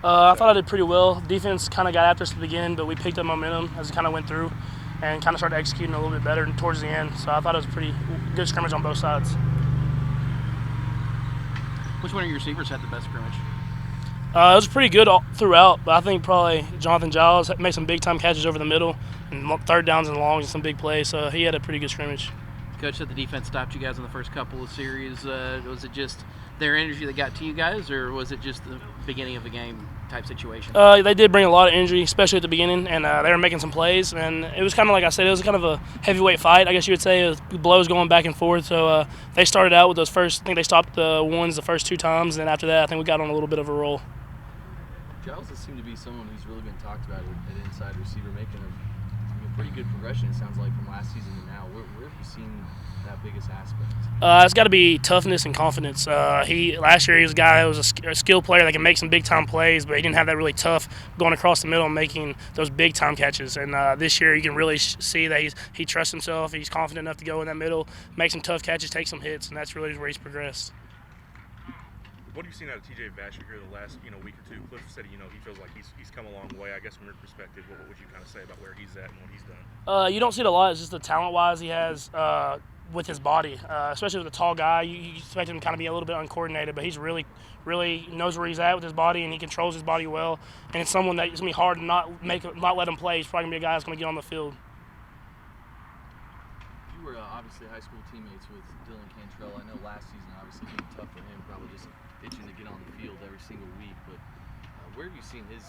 I thought I did pretty well. Defense kind of got after us at the beginning, but we picked up momentum as it kind of went through and kind of started executing a little bit better towards the end. So I thought it was a pretty good scrimmage on both sides. Which one of your receivers had the best scrimmage? It was pretty good all throughout, but I think probably Jonathan Giles made some big-time catches over the middle and third downs and longs and some big plays, so he had a pretty good scrimmage. Coach said the defense stopped you guys in the first couple of series. Was it just their energy that got to you guys, or was it just the beginning of the game type situation? They did bring a lot of energy, especially at the beginning, and they were making some plays. And it was kind of like I said, it was kind of a heavyweight fight, I guess you would say. It was blows going back and forth. So they started out with those first. I think they stopped the ones the first 2 times, and after that, I think we got on a little bit of a roll. Giles has seemed to be someone who's really been talked about at inside receiver, making a pretty good progression, it sounds like, from last season to now. Where have you seen that biggest aspect? It's got to be toughness and confidence. Last year he was a guy that was a skill player that can make some big-time plays, but he didn't have that really tough going across the middle and making those big-time catches. And this year you can really see that he trusts himself. He's confident enough to go in that middle, make some tough catches, take some hits, and that's really where he's progressed. What have you seen out of TJ Vasher here the last week or two? Cliff said he feels like he's come a long way. I guess from your perspective, what would you kind of say about where he's at and what he's done? You don't see it a lot. It's just the talent-wise he has with his body, especially with a tall guy. You expect him to kind of be a little bit uncoordinated, but he's really knows where he's at with his body, and he controls his body well. And it's someone that it's gonna be hard to not let him play. He's probably gonna be a guy that's gonna get on the field. You were obviously high school teammates with Dylan Cantrell. I know last season obviously being tough for him, probably just itching to get on the field every single week. But where have you seen his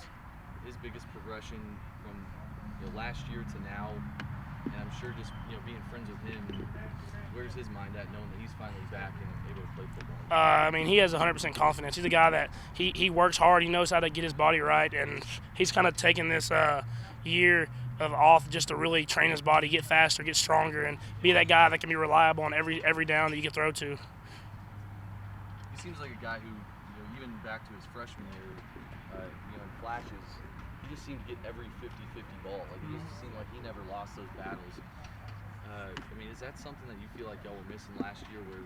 biggest progression from last year to now? And I'm sure just being friends with him, where's his mind at knowing that he's finally back and able to play football? I mean, he has 100% confidence. He's a guy that he works hard. He knows how to get his body right, and he's kind of taken this year of off just to really train his body, get faster, get stronger, and be that guy that can be reliable on every down that you can throw to. He seems like a guy who, even back to his freshman year, in flashes, he just seemed to get every 50-50 ball. Like, he just seemed like he never lost those battles. I mean, is that something that you feel like y'all were missing last year, where,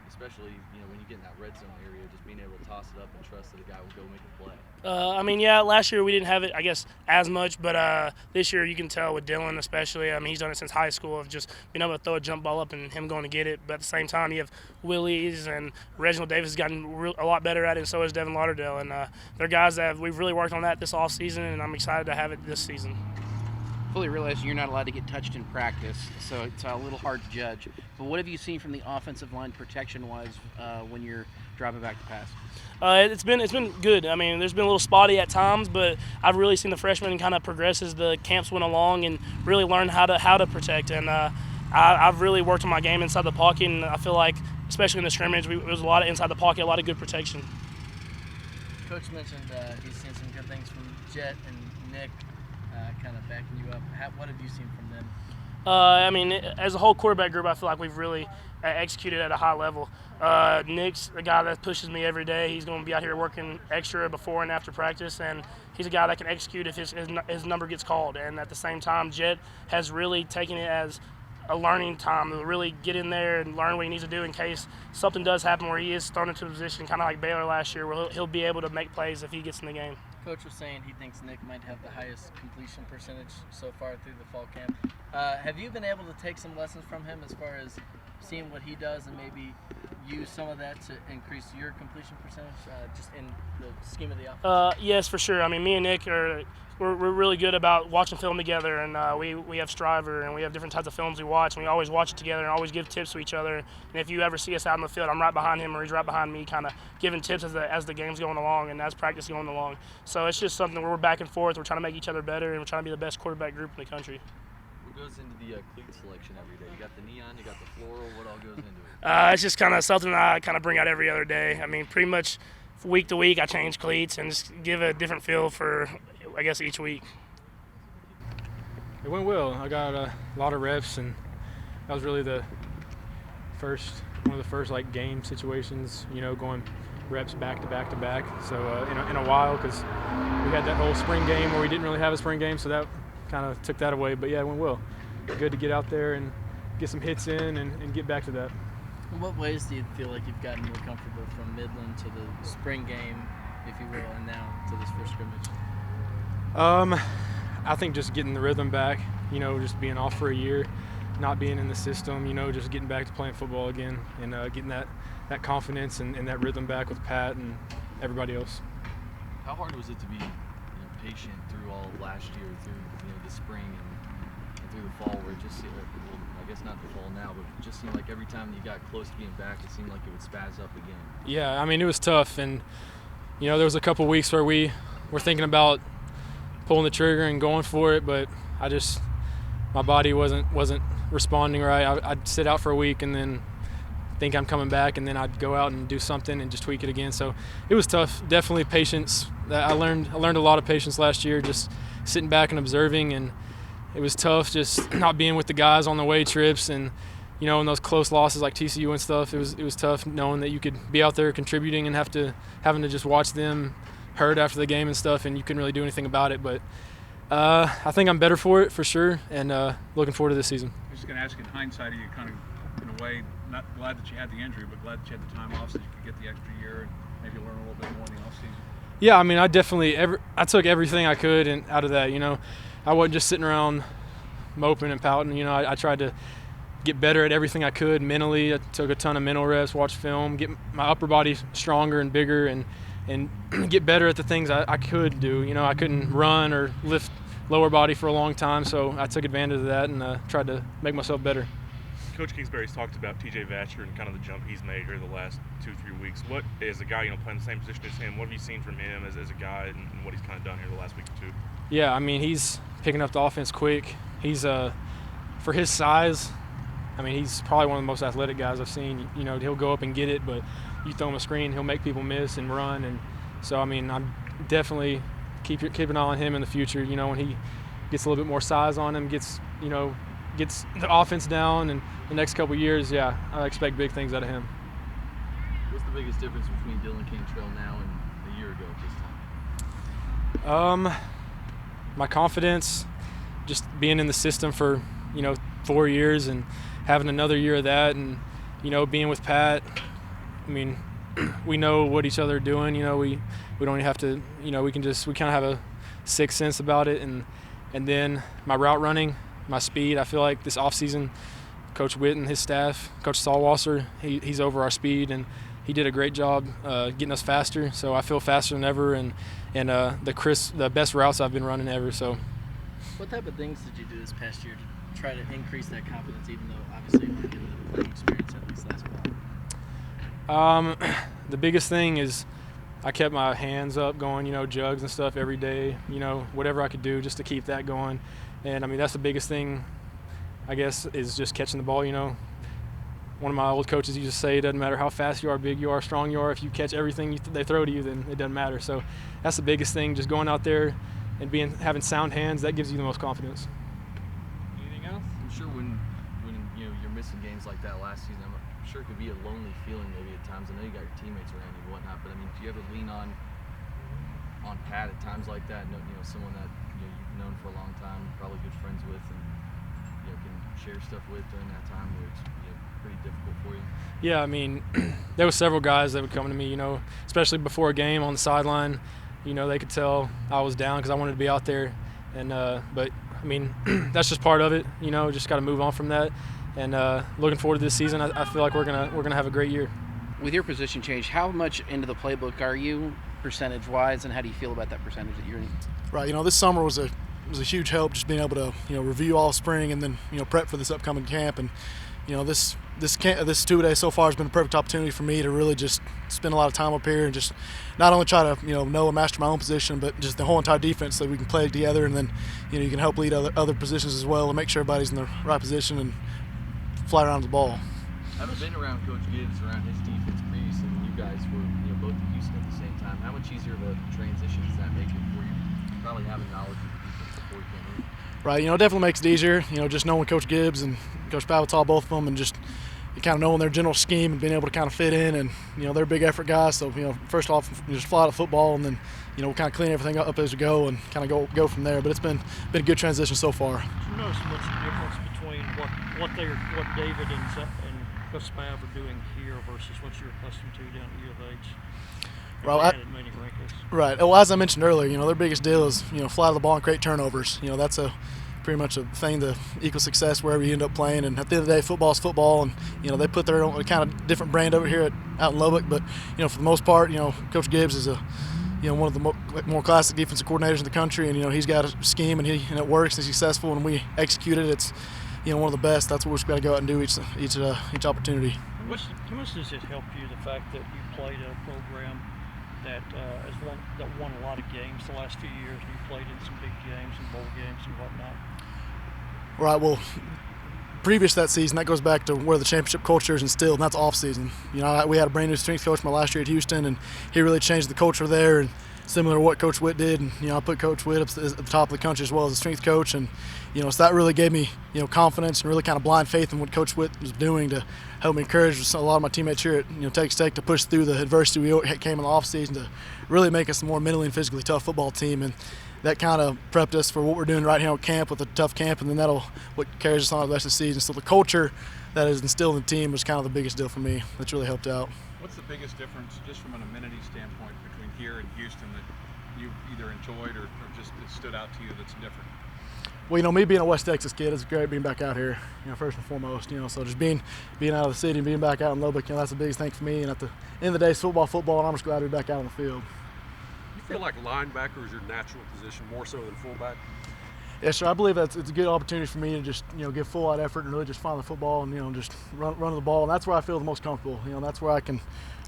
especially, when you get in that red zone area, just being able to toss it up and trust that a guy will go make a play? I mean, yeah, last year we didn't have it, I guess, as much, but this year you can tell with Dylan especially. I mean, he's done it since high school of just being able to throw a jump ball up and him going to get it. But at the same time, you have Willie's and Reginald Davis has gotten a lot better at it, and so has Devin Lauderdale. And they're guys that we've really worked on that this offseason, and I'm excited to have it this season. Fully realize you're not allowed to get touched in practice, so it's a little hard to judge. But what have you seen from the offensive line protection-wise when you're dropping back to pass? It's been good. I mean, there's been a little spotty at times, but I've really seen the freshmen kind of progress as the camps went along and really learn how to protect. And I've really worked on my game inside the pocket, and I feel like, especially in the scrimmage, it was a lot of inside the pocket, a lot of good protection. Coach mentioned he's seen some good things from Jet and Nick, kind of backing you up. What have you seen from them? I mean, as a whole quarterback group, I feel like we've really executed at a high level. Nick's a guy that pushes me every day. He's going to be out here working extra before and after practice, and he's a guy that can execute if his number gets called. And at the same time, Jet has really taken it as a learning time to really get in there and learn what he needs to do in case something does happen where he is thrown into a position, kind of like Baylor last year, where he'll be able to make plays if he gets in the game. Coach was saying he thinks Nick might have the highest completion percentage so far through the fall camp. Have you been able to take some lessons from him as far as seeing what he does and maybe use some of that to increase your completion percentage just in the scheme of the offense? Yes, for sure. I mean, me and Nick we're really good about watching film together, and we have Striver, and we have different types of films we watch, and we always watch it together and always give tips to each other. And if you ever see us out in the field, I'm right behind him or he's right behind me, kind of giving tips as the game's going along and as practice going along. So it's just something where we're back and forth. We're trying to make each other better, and we're trying to be the best quarterback group in the country. What goes into the cleat selection every day? You got the neon, you got the floral. What all goes into it? It's just kind of something I kind of bring out every other day. I mean, pretty much week to week I change cleats and just give a different feel for, I guess, each week. It went well. I got a lot of reps, and that was really one of the first like game situations, going reps back to back to back. So in a while, because we had that whole spring game where we didn't really have a spring game, so that kind of took that away. But yeah, it went well. Good to get out there and get some hits in and get back to that. In what ways do you feel like you've gotten more comfortable from Midland to the spring game if you will, and now to this first scrimmage? I think just getting the rhythm back, just being off for a year, not being in the system, just getting back to playing football again and getting that confidence and that rhythm back with Pat and everybody else. How hard was it to be patient through all of last year, through the spring and through the fall, where it just seemed like, well, I guess not the fall now, but it just seemed like every time you got close to being back, it seemed like it would spaz up again? Yeah, I mean, it was tough, and there was a couple weeks where we were thinking about pulling the trigger and going for it, but my body wasn't responding right. I'd sit out for a week and then think I'm coming back, and then I'd go out and do something and just tweak it again. So it was tough. Definitely patience. I learned a lot of patience last year, just sitting back and observing, and it was tough just not being with the guys on the away trips and in those close losses like TCU and stuff. It was tough knowing that you could be out there contributing and having to just watch them hurt after the game and stuff, and you couldn't really do anything about it. But I think I'm better for it for sure, and looking forward to this season. I was just going to ask, in hindsight, are you kind of, in a way, not glad that you had the injury, but glad that you had the time off so that you could get the extra year and maybe learn a little bit more in the offseason? Yeah, I mean, I took everything I could out of that. I wasn't just sitting around moping and pouting. I tried to get better at everything I could mentally. I took a ton of mental reps, watched film, get my upper body stronger and bigger, and get better at the things I could do. I couldn't run or lift lower body for a long time, so I took advantage of that and tried to make myself better. Coach Kingsbury's talked about TJ Vasher and kind of the jump he's made here the last 2-3 weeks. What, as a guy, playing the same position as him, what have you seen from him as a guy and what he's kind of done here the last week or two? Yeah, I mean, he's picking up the offense quick. He's for his size, I mean, he's probably one of the most athletic guys I've seen. He'll go up and get it, but you throw him a screen, he'll make people miss and run. And so, I mean, I'm definitely keep an eye on him in the future. When he gets a little bit more size on him, gets the offense down, and the next couple of years, yeah, I expect big things out of him. What's the biggest difference between Dylan Cantrell now and a year ago at this time? My confidence, just being in the system for 4 years and having another year of that, and being with Pat. I mean, we know what each other are doing. We don't even have to. We kind of have a sixth sense about it, and then my route running, my speed. I feel like this offseason, Coach Witt and his staff, Coach Stallwasser, he's over our speed, and he did a great job getting us faster. So I feel faster than ever, and the best routes I've been running ever. So. What type of things did you do this past year to try to increase that confidence, even though obviously you weren't getting the playing experience at least last fall? The biggest thing is I kept my hands up going, jugs and stuff every day, whatever I could do just to keep that going. And I mean, that's the biggest thing, I guess, is just catching the ball. One of my old coaches used to say, it doesn't matter how fast you are, big you are, strong you are, if you catch everything they throw to you, then it doesn't matter. So that's the biggest thing, just going out there and having sound hands. That gives you the most confidence. Anything else? I'm sure when you're missing games like that last season, I'm sure it could be a lonely feeling maybe at times. I know you got your teammates around you and whatnot, but I mean, do you ever lean on Pat at times like that? Someone that you've known for a long time, probably good friends with, and can share stuff with during that time where it's pretty difficult for you. Yeah, I mean, there were several guys that would come to me, especially before a game on the sideline. They could tell I was down because I wanted to be out there, and but I mean, that's just part of it. Just got to move on from that. And looking forward to this season, I feel like we're gonna have a great year. With your position change, how much into the playbook are you percentage-wise, and how do you feel about that percentage that you're in? Right, this summer was a huge help, just being able to review all spring and then prep for this upcoming camp. And this 2-day so far has been a perfect opportunity for me to really just spend a lot of time up here and just not only try to know and master my own position, but just the whole entire defense, so we can play together, and then you can help lead other positions as well and make sure everybody's in the right position and fly around the ball. I've been around Coach Gibbs, around his defense previously when you guys were both at Houston at the same time. How much easier of a transition does that make it for you? Probably having knowledge of the defense before you came in. Right, it definitely makes it easier. Just knowing Coach Gibbs and Coach Pavital, both of them, and just kind of knowing their general scheme and being able to kind of fit in. And they're big effort guys, so first off, just fly to football, and then we'll kind of clean everything up as we go and kind of go from there. But it's been a good transition so far. Do you notice much difference between what David and Coach Spav are doing here versus what you're accustomed to down at U of H? Well, added many wrinkles. Right. Well, as I mentioned earlier, their biggest deal is, fly the ball and create turnovers. That's pretty much a thing to equal success wherever you end up playing. And at the end of the day, football's football, and they put their own kind of different brand over here out in Lubbock. But for the most part, Coach Gibbs is one of the more classic defensive coordinators in the country, and he's got a scheme and it works and he's successful, and we execute it. It's one of the best. That's what we've got to go out and do each opportunity. How much does it help you, the fact that you played at a program that won a lot of games the last few years, and you played in some big games and bowl games and whatnot? Right. Well, previous to that season, that goes back to where the championship culture is instilled, and that's off season. We had a brand new strength coach my last year at Houston, and he really changed the culture there. And similar to what Coach Witt did, and I put Coach Witt up at the top of the country as well as a strength coach, and so that really gave me confidence and really kind of blind faith in what Coach Witt was doing to help me encourage a lot of my teammates here at Texas Tech to push through the adversity we came in the off season to really make us a more mentally and physically tough football team. And that kind of prepped us for what we're doing right here at camp with a tough camp, and then that'll what carries us on the rest of the season. So the culture that is instilled in the team was kind of the biggest deal for me. That's really helped out. What's the biggest difference, just from an amenity standpoint, between here and Houston that you either enjoyed or just it stood out to you that's different? Well, me being a West Texas kid, it's great being back out here, first and foremost. So just being out of the city and being back out in Lubbock, that's the biggest thing for me. And at the end of the day, it's football, and I'm just glad to be back out on the field. You feel like linebacker is your natural position more so than fullback? Yeah, sure. I believe it's a good opportunity for me to just give full out effort and really just find the football and just run the ball, and that's where I feel the most comfortable. That's where I can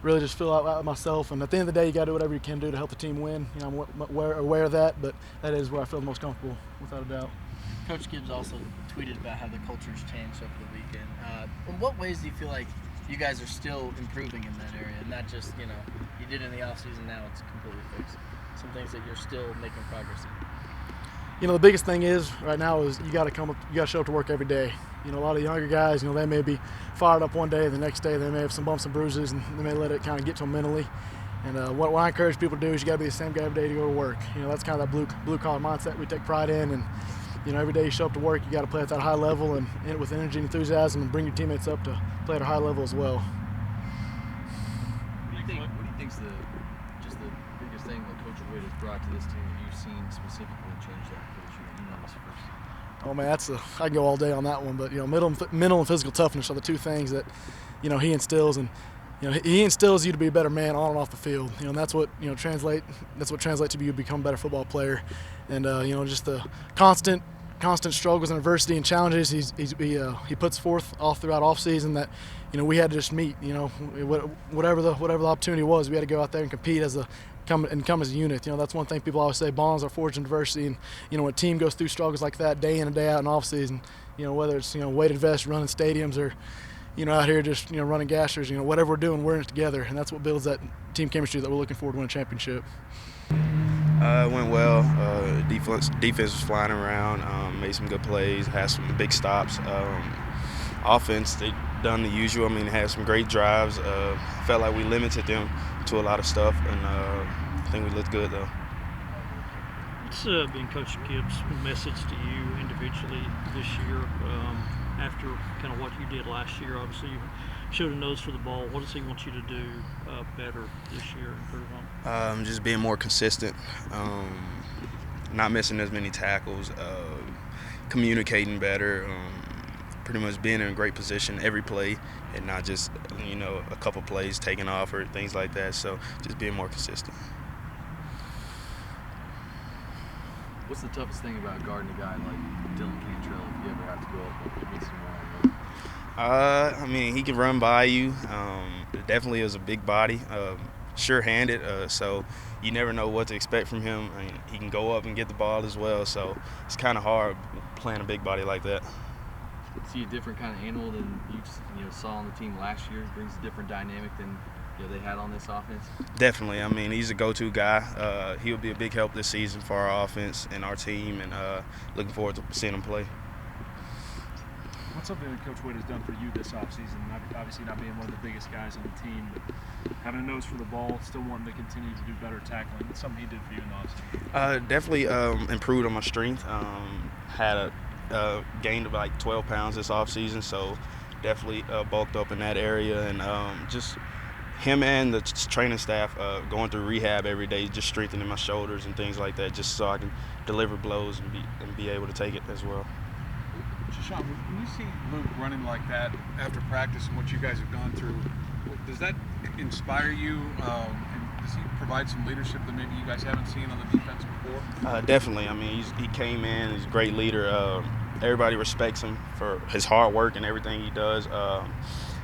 really just feel out myself. And at the end of the day, you got to do whatever you can do to help the team win. I'm aware of that, but that is where I feel the most comfortable, without a doubt. Coach Gibbs also tweeted about how the culture's changed over the weekend. In what ways do you feel like you guys are still improving in that area, and not just you did it in the offseason, now it's completely fixed? Some things that you're still making progress in. The biggest thing is right now is you got to show up to work every day. A lot of younger guys, they may be fired up one day, the next day they may have some bumps and bruises, and they may let it kind of get to them mentally. And what I encourage people to do is you got to be the same guy every day to go to work. That's kind of that blue collar mindset we take pride in, and every day you show up to work, you got to play at that high level and with energy and enthusiasm, and bring your teammates up to play at a high level as well. What do you think's the biggest thing that Coach Witt has brought to this team that you've seen specifically change that culture? First. Oh man, I can go all day on that one. But mental and physical toughness are the two things that he instills, and he instills you to be a better man on and off the field. And that's what translates to be you become a better football player. And just the constant struggles and adversity and challenges he puts forth all throughout off season that we had to just meet. Whatever the opportunity was, we had to go out there and compete come as a unit. That's one thing people always say, bonds are forged in adversity. And when a team goes through struggles like that day in and day out in off season, whether it's weighted vests, running stadiums, or out here just running gashers, whatever we're doing, we're in it together, and that's what builds that team chemistry that we're looking forward to win a championship. It went well. Defense was flying around, made some good plays, had some big stops. Offense, they done the usual. They had some great drives. Felt like we limited them to a lot of stuff, and I think we looked good though. What's been Coach Gibbs' message to you individually this year after kind of what you did last year? Obviously, you showed a nose for the ball. What does he want you to do better this year, improve on? Just being more consistent, not missing as many tackles, communicating better, pretty much being in a great position every play and not just, a couple plays taking off or things like that. So just being more consistent. What's the toughest thing about guarding a guy like Dylan Cantrell if you ever have to go up against him? He can run by you. Definitely is a big body, sure-handed, so you never know what to expect from him. He can go up and get the ball as well, so it's kind of hard playing a big body like that. See a different kind of animal than you saw on the team last year. Brings a different dynamic than they had on this offense. Definitely. He's a go-to guy. He'll be a big help this season for our offense and our team, and looking forward to seeing him play. What's something that Coach Witt has done for you this offseason? Obviously not being one of the biggest guys on the team, but having a nose for the ball, still wanting to continue to do better tackling. What's something he did for you in the offseason? Definitely improved on my strength. Had gained about 12 pounds this offseason, so definitely bulked up in that area, and just him and the training staff going through rehab every day, just strengthening my shoulders and things like that, just so I can deliver blows and be able to take it as well. Sean, when you see Luke running like that after practice and what you guys have gone through, does that inspire you? And does he provide some leadership that maybe you guys haven't seen on the defense before? Definitely. I mean, he came in. He's a great leader. Everybody respects him for his hard work and everything he does.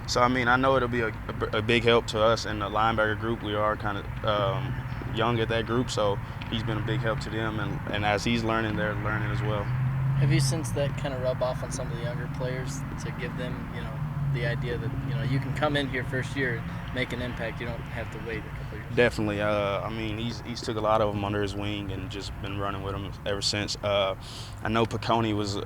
So, I mean, I know it'll be a big help to us in the linebacker group. We are kind of young at that group, so he's been a big help to them. And as he's learning, they're learning as well. Have you sensed that kind of rub off on some of the younger players to give them, the idea that, you can come in here first year and make an impact. You don't have to wait a couple years. Definitely. I mean, he's took a lot of them under his wing and just been running with them ever since. I know Piccone was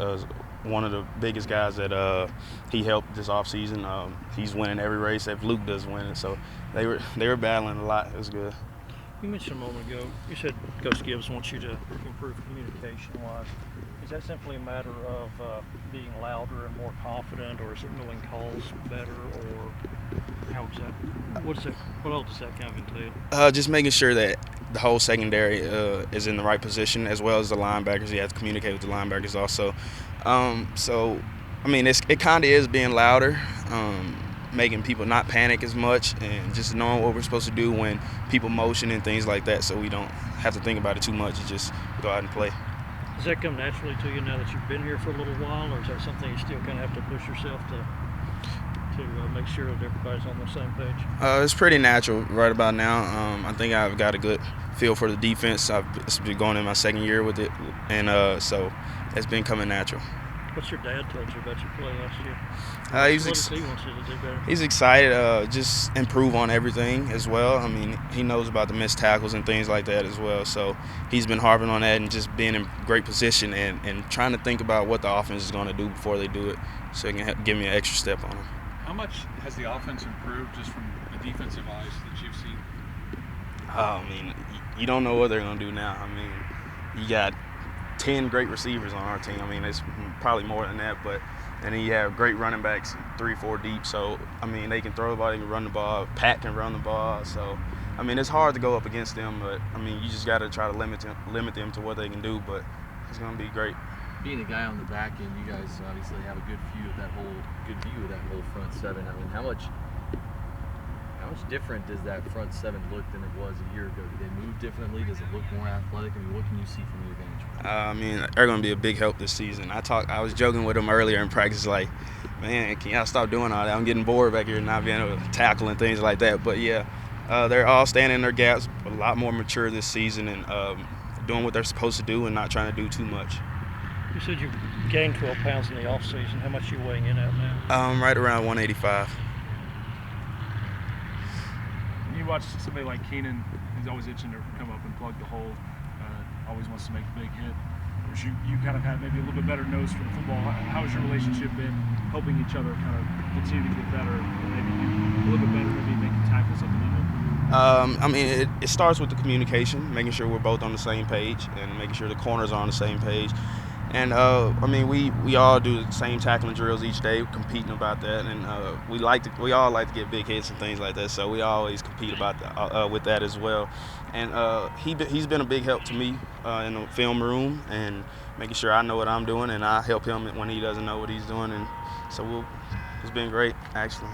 one of the biggest guys that he helped this offseason. He's winning every race if Luke does win it. So they were battling a lot. It was good. You mentioned a moment ago, you said Coach Gibbs wants you to improve communication-wise. Is that simply a matter of being louder and more confident, or is it knowing calls better, or how is that? What else does that kind of entail? Just making sure that the whole secondary is in the right position, as well as the linebackers. You have to communicate with the linebackers also. So, I mean, it kind of is being louder, making people not panic as much, and just knowing what we're supposed to do when people motion and things like that, so we don't have to think about it too much and just go out and play. Does that come naturally to you now that you've been here for a little while, or is that something you still kind of have to push yourself to make sure that everybody's on the same page? It's pretty natural right about now. I think I've got a good feel for the defense. I've been going in my second year with it, and so it's been coming natural. What's your dad told you about your play last year? He wants you to do better? He's excited, just improve on everything as well. I mean, he knows about the missed tackles and things like that as well. So he's been harping on that and just being in great position and trying to think about what the offense is going to do before they do it, so he can give me an extra step on them. How much has the offense improved just from the defensive eyes that you've seen? I mean, you don't know what they're going to do now. I mean, you got 10 great receivers on our team. I mean, it's probably more than that, and then you have great running backs, 3-4 deep. So, I mean, they can throw the ball, they can run the ball. Pat can run the ball. So, I mean, it's hard to go up against them, but, I mean, you just got to try to limit them to what they can do, but it's going to be great. Being a guy on the back end, you guys obviously have a good view of that whole front seven. I mean, how much different does that front seven look than it was a year ago? Do they move differently? Does it look more athletic? I mean, what can you see from your vantage point? I mean, they're going to be a big help this season. I was joking with them earlier in practice, like, man, can y'all stop doing all that? I'm getting bored back here not being able to tackle and things like that. But, yeah, they're all standing in their gaps, a lot more mature this season, and doing what they're supposed to do and not trying to do too much. You said you gained 12 pounds in the offseason. How much are you weighing in at now? Right around 185. You watch somebody like Keenan, he's always itching to come up and plug the hole, always wants to make the big hit. Whereas you kind of have maybe a little bit better nose for the football. How has your relationship been, helping each other kind of continue to get better, maybe a little bit better, maybe making tackles up the middle? I mean, it starts with the communication, making sure we're both on the same page and making sure the corners are on the same page. And, I mean, we all do the same tackling drills each day, competing about that. And we all like to get big hits and things like that, so we always compete about that, with that as well. And he's been a big help to me in the film room and making sure I know what I'm doing, and I help him when he doesn't know what he's doing. And so it's been great, actually.